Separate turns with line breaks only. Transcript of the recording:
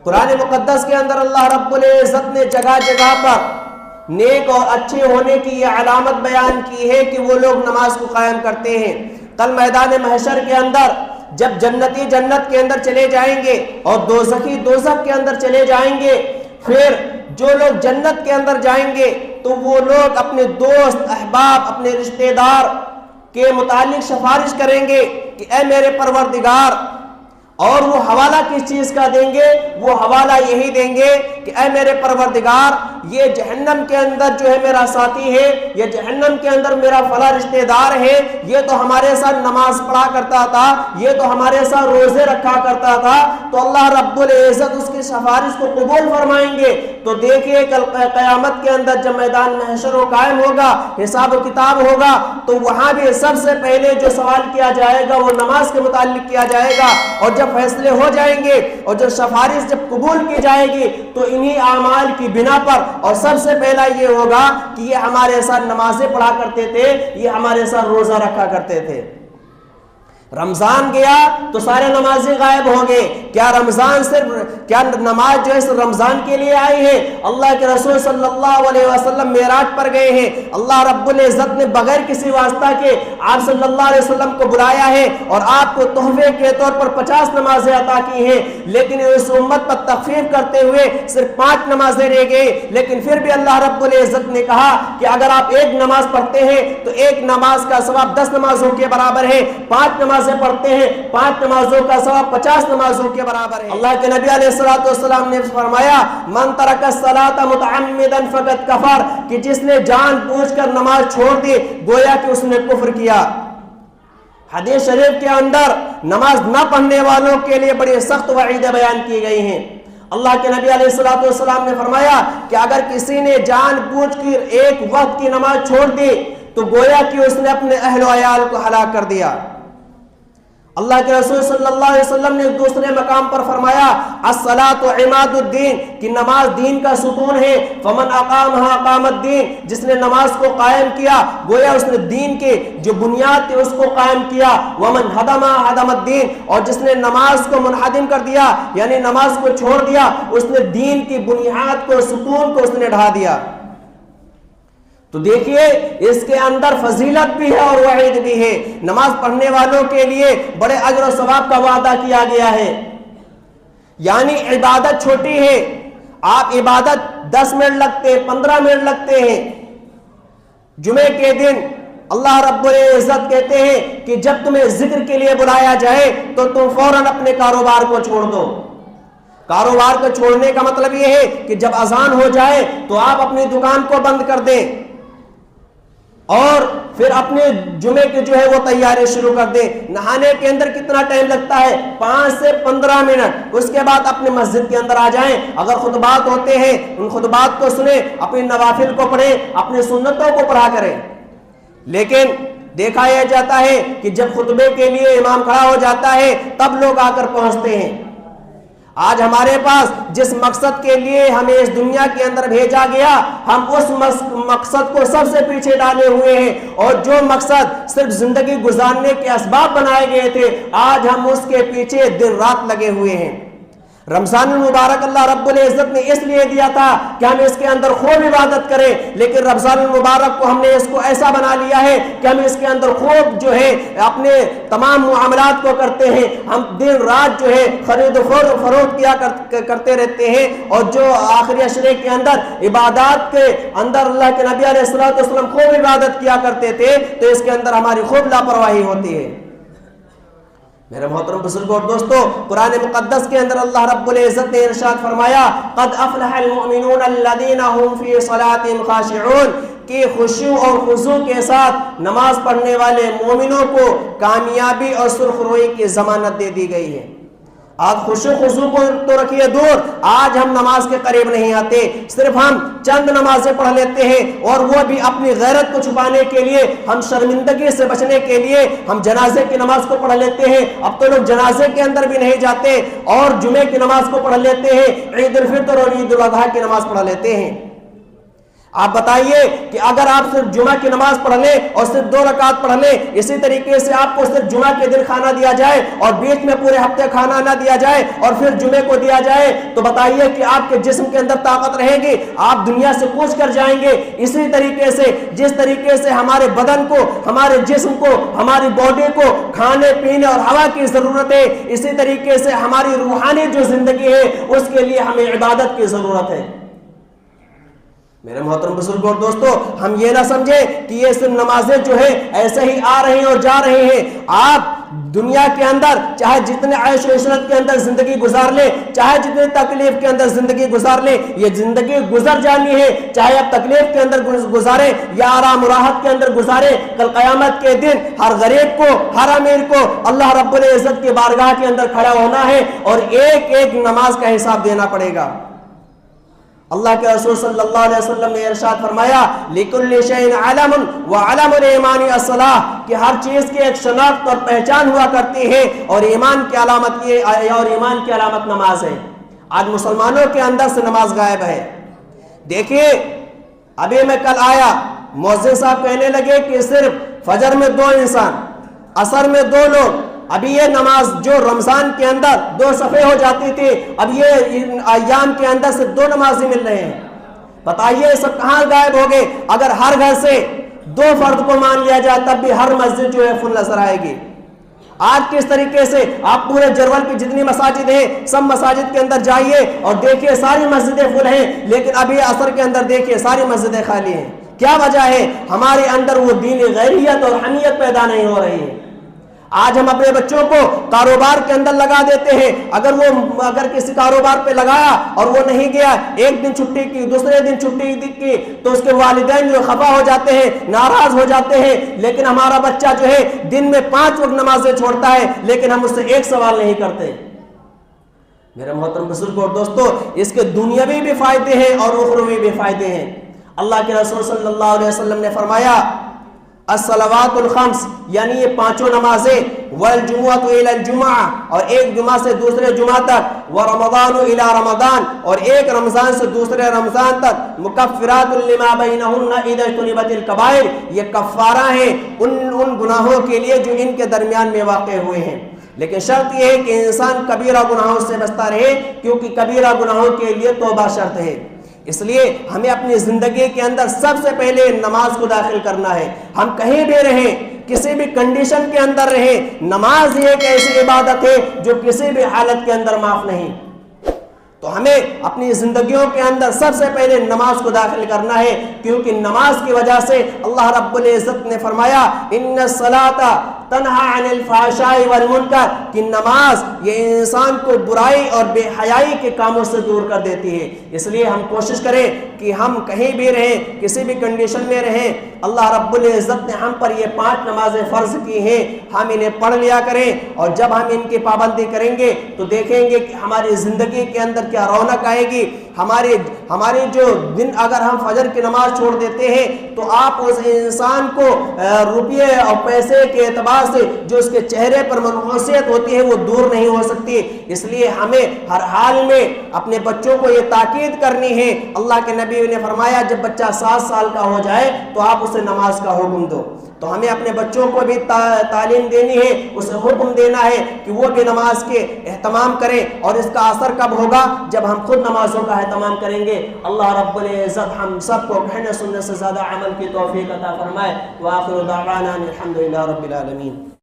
قرآن مقدس کے اندر اللہ رب العزت نے جگہ جگہ پر نیک اور اچھے ہونے کی یہ علامت بیان کی ہے کہ وہ لوگ نماز کو قائم کرتے ہیں۔ کل میدان محشر کے اندر جب جنتی جنت کے اندر چلے جائیں گے اور دوزخی دوزخ کے اندر چلے جائیں گے، پھر جو لوگ جنت کے اندر جائیں گے تو وہ لوگ اپنے دوست احباب اپنے رشتہ دار کے متعلق سفارش کریں گے کہ اے میرے پروردگار، اور وہ حوالہ کس چیز کا دیں گے؟ وہ حوالہ یہی دیں گے کہ اے میرے پروردگار، یہ جہنم کے اندر جو ہے میرا ساتھی ہے، یہ جہنم کے اندر میرا فلاں رشتہ دار ہے، یہ تو ہمارے ساتھ نماز پڑھا کرتا تھا، یہ تو ہمارے ساتھ روزے رکھا کرتا تھا۔ تو اللہ رب العزت اس کی سفارش کو قبول فرمائیں گے۔ تو دیکھیے کل قیامت کے اندر جب میدان محشر و قائم ہوگا، حساب و کتاب ہوگا، تو وہاں بھی سب سے پہلے جو سوال کیا جائے گا وہ نماز کے متعلق کیا جائے گا، اور جب فیصلے ہو جائیں گے اور جب سفارش جب قبول کی جائے گی تو انہی اعمال کی بنا پر، اور سب سے پہلا یہ ہوگا کہ یہ ہمارے ساتھ نمازیں پڑھا کرتے تھے، یہ ہمارے ساتھ روزہ رکھا کرتے تھے۔ رمضان گیا تو سارے نمازیں غائب ہوں گے۔ کیا رمضان صرف کیا نماز جو ہے صرف رمضان کے لیے آئی ہے؟ اللہ کے رسول صلی اللہ علیہ وسلم معراج پر گئے ہیں، اللہ رب العزت نے بغیر کسی واسطہ کے آپ صلی اللہ علیہ وسلم کو بلایا ہے اور آپ کو تحفے کے طور پر 50 نمازیں عطا کی ہیں، لیکن اس امت پر تخفیف کرتے ہوئے صرف 5 نمازیں رہ گئی۔ لیکن پھر بھی اللہ رب العزت نے کہا کہ اگر آپ ایک نماز پڑھتے ہیں تو ایک نماز کا ثواب 10 نمازوں کے برابر ہے، 5 نمازیں پڑھتے ہیں 5 نمازوں کا ثواب 50 نمازوں کے برابر ہے۔ اللہ کے نبی علیہ الصلوۃ والسلام نے فرمایا من ترک الصلاۃ متعمدا فقد کفر، کہ جس نے جان بوجھ کر نماز چھوڑ دی گویا کہ اس نے کفر کیا۔ حدیث شریف کے اندر نماز نہ پڑھنے والوں کے لیے بڑی سخت وعیدیں بیان کی گئی ہیں۔ اللہ کے نبی علیہ الصلوۃ والسلام نے فرمایا کہ اگر کسی نے جان بوجھ کر ایک وقت کی نماز چھوڑ دی تو گویا کہ اس نے اپنے اہل و عیال کو ہلاک کر دیا۔ اللہ کے رسول صلی اللہ علیہ وسلم نے دوسرے مقام پر فرمایا الصلاۃ عماد الدین، کہ نماز دین کا ستون ہے، فمن اقامها اقام الدین، جس نے نماز کو قائم کیا گویا اس نے دین کے جو بنیاد تھی اس کو قائم کیا، ومن هدمها هدم الدین، اور جس نے نماز کو منہدم کر دیا یعنی نماز کو چھوڑ دیا اس نے دین کی بنیاد کو ستون کو اس نے ڈھا دیا۔ تو دیکھیے اس کے اندر فضیلت بھی ہے اور وعید بھی ہے۔ نماز پڑھنے والوں کے لیے بڑے اجر و ثواب کا وعدہ کیا گیا ہے، یعنی عبادت چھوٹی ہے، آپ عبادت 10 منٹ لگتے 15 منٹ لگتے ہیں۔ جمعے کے دن اللہ رب العزت کہتے ہیں کہ جب تمہیں ذکر کے لیے بلایا جائے تو تم فوراً اپنے کاروبار کو چھوڑ دو۔ کاروبار کو چھوڑنے کا مطلب یہ ہے کہ جب اذان ہو جائے تو آپ اپنی دکان کو بند کر دیں اور پھر اپنے جمعے کے جو ہے وہ تیاری شروع کر دیں۔ نہانے کے اندر کتنا ٹائم لگتا ہے؟ 5 سے 15 منٹ۔ اس کے بعد اپنے مسجد کے اندر آ جائیں، اگر خطبات ہوتے ہیں ان خطبات کو سنیں، اپنے نوافل کو پڑھیں، اپنی سنتوں کو پڑھا کریں۔ لیکن دیکھا یہ جاتا ہے کہ جب خطبے کے لیے امام کھڑا ہو جاتا ہے تب لوگ آ کر پہنچتے ہیں۔ آج ہمارے پاس جس مقصد کے لیے ہمیں اس دنیا کے اندر بھیجا گیا ہم اس مقصد کو سب سے پیچھے ڈالے ہوئے ہیں، اور جو مقصد صرف زندگی گزارنے کے اسباب بنائے گئے تھے آج ہم اس کے پیچھے دن رات لگے ہوئے ہیں۔ رمضان المبارک اللہ رب العزت نے اس لیے دیا تھا کہ ہم اس کے اندر خوب عبادت کریں، لیکن رمضان المبارک کو ہم نے اس کو ایسا بنا لیا ہے کہ ہم اس کے اندر خوب جو ہے اپنے تمام معاملات کو کرتے ہیں، ہم دن رات جو ہے خرید و فروخت کیا کرتے رہتے ہیں، اور جو آخری عشرے کے اندر عبادات کے اندر اللہ کے نبی علیہ الصلوۃ والسلام خوب عبادت کیا کرتے تھے تو اس کے اندر ہماری خوب لاپرواہی ہوتی ہے۔ میرے محترم بزرگوں اور دوستو، قرآن مقدس کے اندر اللہ رب العزت نے ارشاد فرمایا قد افلح المؤمنون الذین هم فی صلاتهم خاشعون، کہ خشوع اور خضوع کے ساتھ نماز پڑھنے والے مومنوں کو کامیابی اور سرخروئی کی ضمانت دے دی گئی ہے۔ آج خشوع خضوع کو تو رکھیے دور، آج ہم نماز کے قریب نہیں آتے، صرف ہم چند نمازیں پڑھ لیتے ہیں اور وہ بھی اپنی غیرت کو چھپانے کے لیے، ہم شرمندگی سے بچنے کے لیے ہم جنازے کی نماز کو پڑھ لیتے ہیں۔ اب تو لوگ جنازے کے اندر بھی نہیں جاتے اور جمعے کی نماز کو پڑھ لیتے ہیں، عید الفطر اور عید الاضحیٰ کی نماز پڑھ لیتے ہیں۔ آپ بتائیے کہ اگر آپ صرف جمعہ کی نماز پڑھ لیں اور صرف 2 رکعت پڑھ لیں، اسی طریقے سے آپ کو صرف جمعہ کے دن کھانا دیا جائے اور بیچ میں پورے ہفتے کھانا نہ دیا جائے اور پھر جمعے کو دیا جائے، تو بتائیے کہ آپ کے جسم کے اندر طاقت رہے گی؟ آپ دنیا سے کوچ کر جائیں گے۔ اسی طریقے سے جس طریقے سے ہمارے بدن کو، ہمارے جسم کو، ہماری باڈی کو کھانے پینے اور ہوا کی ضرورت ہے، اسی طریقے سے ہماری روحانی جو زندگی ہے اس کے لیے ہمیں عبادت کی ضرورت ہے۔ میرے محترم بزرگوں اور دوستو، ہم یہ نہ سمجھیں کہ یہ صرف نمازیں جو ہے ایسے ہی آ رہی ہیں اور جا رہی ہیں۔ آپ دنیا کے اندر چاہے جتنے عیش و عشرت کے اندر زندگی گزار لیں، چاہے جتنے تکلیف کے اندر زندگی گزار لیں، یہ زندگی گزر جانی ہے۔ چاہے آپ تکلیف کے اندر گزاریں یا آرام و راحت کے اندر گزاریں، کل قیامت کے دن ہر غریب کو، ہر امیر کو اللہ رب العزت کی بارگاہ کے اندر کھڑا ہونا ہے اور ایک ایک نماز کا حساب دینا پڑے گا۔ اللہ کے رسول صلی اللہ علیہ وسلم نے ارشاد فرمایا، لِكُلِّ شَيْءٍ عَلَمٌ وَعَلَمُ الْإِيمَانِ الصَّلَاةُ، کہ ہر چیز کی ایک شناخت اور پہچان ہوا کرتی ہے اور ایمان کی علامت نماز ہے۔ آج مسلمانوں کے اندر سے نماز غائب ہے۔ دیکھیے، ابھی میں کل آیا، مؤذن صاحب کہنے لگے کہ صرف فجر میں 2 انسان، عصر میں 2 لوگ۔ ابھی یہ نماز جو رمضان کے اندر 2 صفحے ہو جاتی تھی، اب یہ ان ایام کے اندر سے 2 نمازی مل رہے ہیں۔ بتائیے سب کہاں غائب ہو گئے؟ اگر ہر گھر سے 2 فرد کو مان لیا جائے تب بھی ہر مسجد جو ہے فل نظر آئے گی۔ آج کس طریقے سے آپ پورے جرول کی جتنی مساجد ہیں سب مساجد کے اندر جائیے اور دیکھیے ساری مسجدیں فل ہیں، لیکن ابھی عصر کے اندر دیکھیے ساری مسجدیں خالی ہیں۔ کیا وجہ ہے؟ ہمارے اندر وہ دینی غیریت اور حمیت پیدا نہیں ہو رہی ہے۔ آج ہم اپنے بچوں کو کاروبار کے اندر لگا دیتے ہیں، اگر کسی کاروبار پہ لگایا اور وہ نہیں گیا، ایک دن چھٹی کی، دوسرے دن چھٹی کی، تو اس کے والدین جو خفا ہو جاتے ہیں، ناراض ہو جاتے ہیں۔ لیکن ہمارا بچہ جو ہے دن میں 5 وقت نمازیں چھوڑتا ہے، لیکن ہم اس سے ایک سوال نہیں کرتے۔ میرے محترم بزرگوں اور دوستو، اس کے دنیاوی بھی فائدے ہیں اور اخروی بھی فائدے ہیں۔ اللہ کے رسول صلی اللہ علیہ وسلم نے فرمایا، الصلوات الخمس، یعنی یہ 5 نمازیں، والجمعۃ الی الجمعہ، اور ایک جمعہ سے دوسرے جمعہ تک، ورمضان الی رمضان، اور ایک رمضان سے دوسرے رمضان تک، مکفرات لما بینہن اذا اجتنبت الکبائر، یہ کفارہ ہیں ان گناہوں کے لیے جو ان کے درمیان میں واقع ہوئے ہیں۔ لیکن شرط یہ ہے کہ انسان کبیرہ گناہوں سے بچتا رہے، کیونکہ کبیرہ گناہوں کے لیے توبہ شرط ہے۔ اس لیے ہمیں اپنی زندگی کے اندر سب سے پہلے نماز کو داخل کرنا ہے۔ ہم کہیں بھی رہیں، کسی بھی کنڈیشن کے اندر رہیں، نماز یہ ایک ایسی عبادت ہے جو کسی بھی حالت کے اندر معاف نہیں۔ تو ہمیں اپنی زندگیوں کے اندر سب سے پہلے نماز کو داخل کرنا ہے، کیونکہ نماز کی وجہ سے اللہ رب العزت نے فرمایا، ان الصلاۃ تنہا عن الفحشاء والمنکر، کہ نماز یہ انسان کو برائی اور بے حیائی کے کاموں سے دور کر دیتی ہے۔ اس لیے ہم کوشش کریں کہ ہم کہیں بھی رہیں، کسی بھی کنڈیشن میں رہیں، اللہ رب العزت نے ہم پر یہ 5 نمازیں فرض کی ہیں، ہم انہیں پڑھ لیا کریں، اور جب ہم ان کی پابندی کریں گے تو دیکھیں گے کہ ہماری زندگی کے اندر کیا رونق آئے گی۔ ہماری جو دن اگر ہم فجر کی نماز چھوڑ دیتے ہیں تو آپ اس انسان کو روپیے اور پیسے کے اعتبار سے جو اس کے چہرے پر منحوسیت ہوتی ہے وہ دور نہیں ہو سکتی۔ اس لیے ہمیں ہر حال میں اپنے بچوں کو یہ تاکید کرنی ہے۔ اللہ کے نبی نے فرمایا، جب بچہ 7 سال کا ہو جائے تو آپ اسے نماز کا حکم دو۔ تو ہمیں اپنے بچوں کو بھی تعلیم دینی ہے، اسے حکم دینا ہے کہ وہ بھی نماز کے اہتمام کریں، اور اس کا اثر کب ہوگا؟ جب ہم خود نمازوں کا اہتمام کریں گے۔ اللہ رب العزت ہم سب کو کہنے سننے سے زیادہ عمل کی توفیق عطا فرمائے۔ وآخر دعوانا الحمد للہ رب العالمین۔